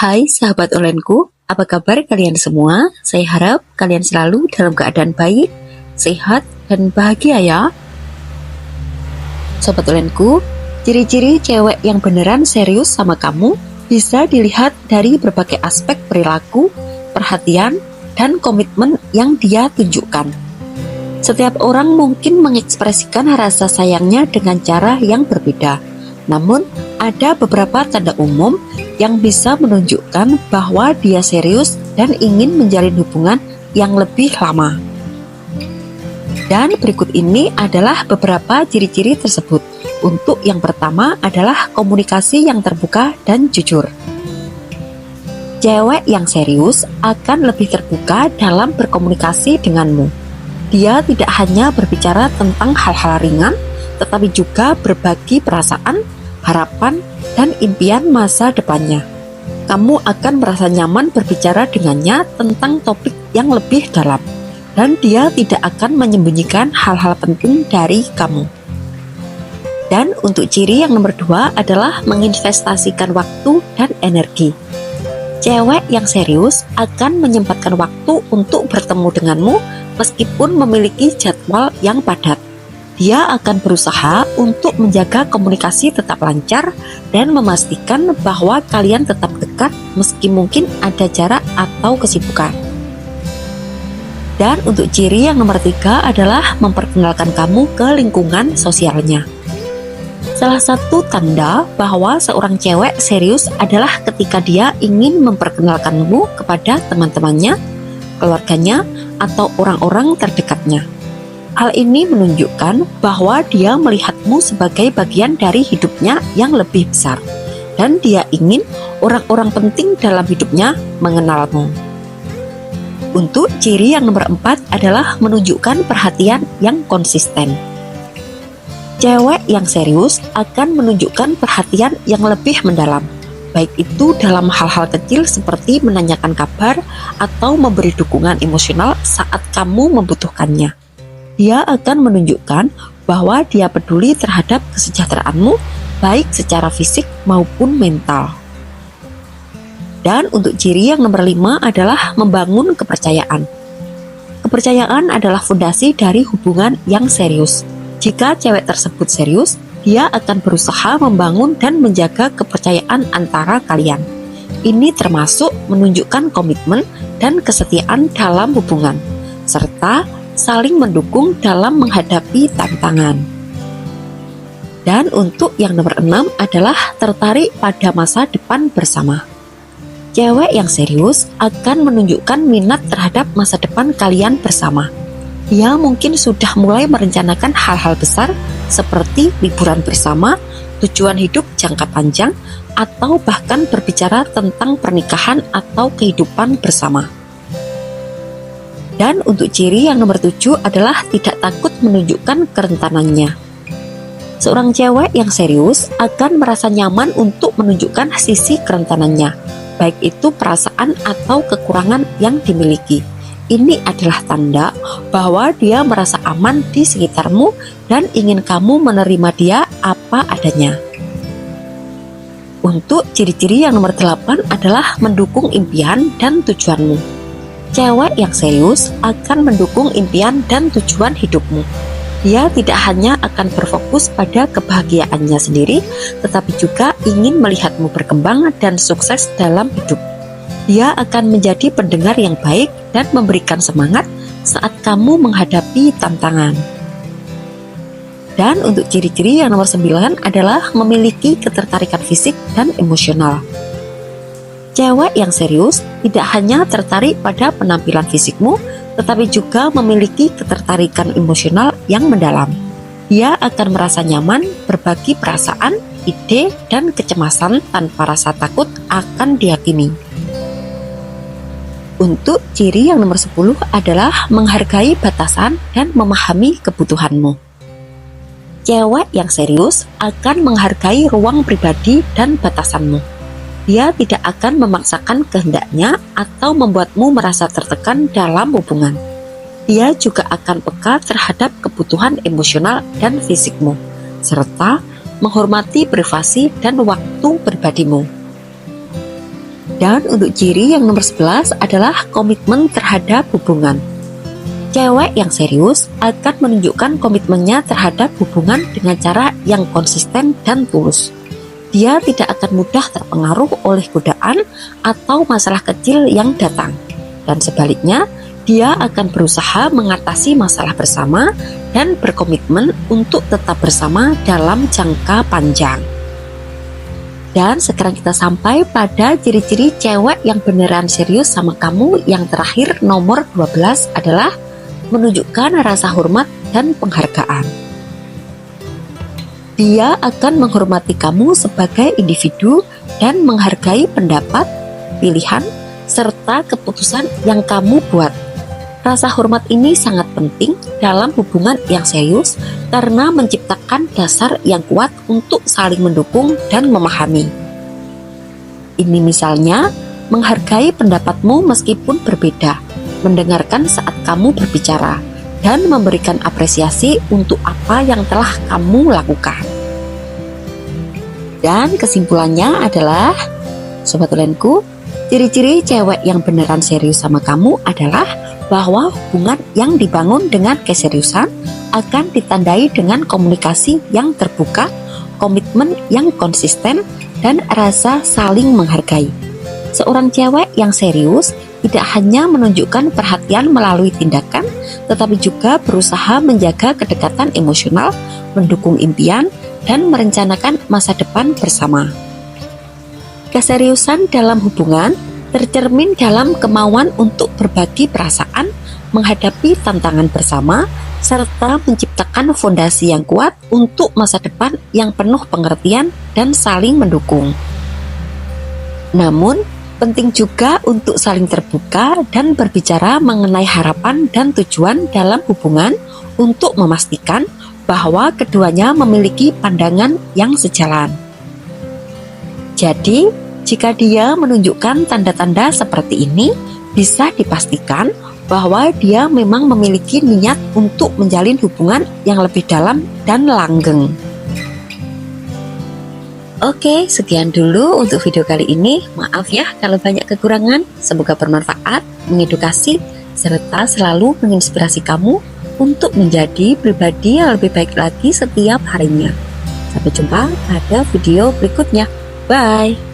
Hai sahabat onlineku, apa kabar kalian semua? Saya harap kalian selalu dalam keadaan baik, sehat, dan bahagia ya. Sobat onlineku, ciri-ciri cewek yang beneran serius sama kamu bisa dilihat dari berbagai aspek perilaku, perhatian, dan komitmen yang dia tunjukkan. Setiap orang mungkin mengekspresikan rasa sayangnya dengan cara yang berbeda. Namun, ada beberapa tanda umum yang bisa menunjukkan bahwa dia serius dan ingin menjalin hubungan yang lebih lama. Dan berikut ini adalah beberapa ciri-ciri tersebut. Untuk yang pertama adalah komunikasi yang terbuka dan jujur. Cewek yang serius akan lebih terbuka dalam berkomunikasi denganmu. Dia tidak hanya berbicara tentang hal-hal ringan, tetapi juga berbagi perasaan, harapan, dan impian masa depannya. Kamu akan merasa nyaman berbicara dengannya tentang topik yang lebih dalam, dan dia tidak akan menyembunyikan hal-hal penting dari kamu. Dan untuk ciri yang nomor 2 adalah menginvestasikan waktu dan energi. Cewek yang serius akan menyempatkan waktu untuk bertemu denganmu meskipun memiliki jadwal yang padat. Dia akan berusaha untuk menjaga komunikasi tetap lancar dan memastikan bahwa kalian tetap dekat meski mungkin ada jarak atau kesibukan. Dan untuk ciri yang nomor 3 adalah memperkenalkan kamu ke lingkungan sosialnya. Salah satu tanda bahwa seorang cewek serius adalah ketika dia ingin memperkenalkanmu kepada teman-temannya, keluarganya, atau orang-orang terdekatnya. Hal ini menunjukkan bahwa dia melihatmu sebagai bagian dari hidupnya yang lebih besar, dan dia ingin orang-orang penting dalam hidupnya mengenalmu. Untuk ciri yang nomor 4 adalah menunjukkan perhatian yang konsisten. Cewek yang serius akan menunjukkan perhatian yang lebih mendalam, baik itu dalam hal-hal kecil seperti menanyakan kabar atau memberi dukungan emosional saat kamu membutuhkannya. Dia akan menunjukkan bahwa dia peduli terhadap kesejahteraanmu, baik secara fisik maupun mental. Dan untuk ciri yang nomor 5 adalah membangun kepercayaan. Kepercayaan adalah fondasi dari hubungan yang serius. Jika cewek tersebut serius, dia akan berusaha membangun dan menjaga kepercayaan antara kalian. Ini termasuk menunjukkan komitmen dan kesetiaan dalam hubungan, serta saling mendukung dalam menghadapi tantangan. Dan untuk yang nomor 6 adalah tertarik pada masa depan bersama. Cewek yang serius akan menunjukkan minat terhadap masa depan kalian bersama. Dia mungkin sudah mulai merencanakan hal-hal besar seperti liburan bersama, tujuan hidup jangka panjang, atau bahkan berbicara tentang pernikahan atau kehidupan bersama. Dan untuk ciri yang nomor 7 adalah tidak takut menunjukkan kerentanannya. Seorang cewek yang serius akan merasa nyaman untuk menunjukkan sisi kerentanannya, baik itu perasaan atau kekurangan yang dimiliki. Ini adalah tanda bahwa dia merasa aman di sekitarmu dan ingin kamu menerima dia apa adanya. Untuk ciri-ciri yang nomor 8 adalah mendukung impian dan tujuanmu. Cewek yang serius akan mendukung impian dan tujuan hidupmu. Dia tidak hanya akan berfokus pada kebahagiaannya sendiri, tetapi juga ingin melihatmu berkembang dan sukses dalam hidup. Dia akan menjadi pendengar yang baik dan memberikan semangat saat kamu menghadapi tantangan. Dan untuk ciri-ciri yang nomor 9 adalah memiliki ketertarikan fisik dan emosional. Cewek yang serius tidak hanya tertarik pada penampilan fisikmu, tetapi juga memiliki ketertarikan emosional yang mendalam. Dia akan merasa nyaman berbagi perasaan, ide, dan kecemasan tanpa rasa takut akan dihakimi. Untuk ciri yang nomor 10 adalah menghargai batasan dan memahami kebutuhanmu. Cewek yang serius akan menghargai ruang pribadi dan batasanmu. Dia tidak akan memaksakan kehendaknya atau membuatmu merasa tertekan dalam hubungan. Dia juga akan peka terhadap kebutuhan emosional dan fisikmu, serta menghormati privasi dan waktu pribadimu. Dan untuk ciri yang nomor 11 adalah komitmen terhadap hubungan. Cewek yang serius akan menunjukkan komitmennya terhadap hubungan dengan cara yang konsisten dan tulus. Dia tidak akan mudah terpengaruh oleh godaan atau masalah kecil yang datang. Dan sebaliknya, dia akan berusaha mengatasi masalah bersama dan berkomitmen untuk tetap bersama dalam jangka panjang. Dan sekarang kita sampai pada ciri-ciri cewek yang beneran serius sama kamu. Yang terakhir, nomor 12 adalah menunjukkan rasa hormat dan penghargaan. Dia akan menghormati kamu sebagai individu dan menghargai pendapat, pilihan, serta keputusan yang kamu buat. Rasa hormat ini sangat penting dalam hubungan yang serius karena menciptakan dasar yang kuat untuk saling mendukung dan memahami. Ini misalnya, menghargai pendapatmu meskipun berbeda, mendengarkan saat kamu berbicara, dan memberikan apresiasi untuk apa yang telah kamu lakukan. Dan kesimpulannya adalah, sobat ulenku, ciri-ciri cewek yang beneran serius sama kamu adalah bahwa hubungan yang dibangun dengan keseriusan akan ditandai dengan komunikasi yang terbuka, komitmen yang konsisten, dan rasa saling menghargai. Seorang cewek yang serius tidak hanya menunjukkan perhatian melalui tindakan, tetapi juga berusaha menjaga kedekatan emosional, mendukung impian, dan merencanakan masa depan bersama. Keseriusan dalam hubungan tercermin dalam kemauan untuk berbagi perasaan, menghadapi tantangan bersama, serta menciptakan fondasi yang kuat untuk masa depan yang penuh pengertian dan saling mendukung. Namun, penting juga untuk saling terbuka dan berbicara mengenai harapan dan tujuan dalam hubungan untuk memastikan bahwa keduanya memiliki pandangan yang sejalan. Jadi, jika dia menunjukkan tanda-tanda seperti ini, bisa dipastikan bahwa dia memang memiliki niat untuk menjalin hubungan yang lebih dalam dan langgeng. Oke, sekian dulu untuk video kali ini. Maaf ya kalau banyak kekurangan. Semoga bermanfaat, mengedukasi, serta selalu menginspirasi kamu untuk menjadi pribadi yang lebih baik lagi setiap harinya. Sampai jumpa pada video berikutnya. Bye!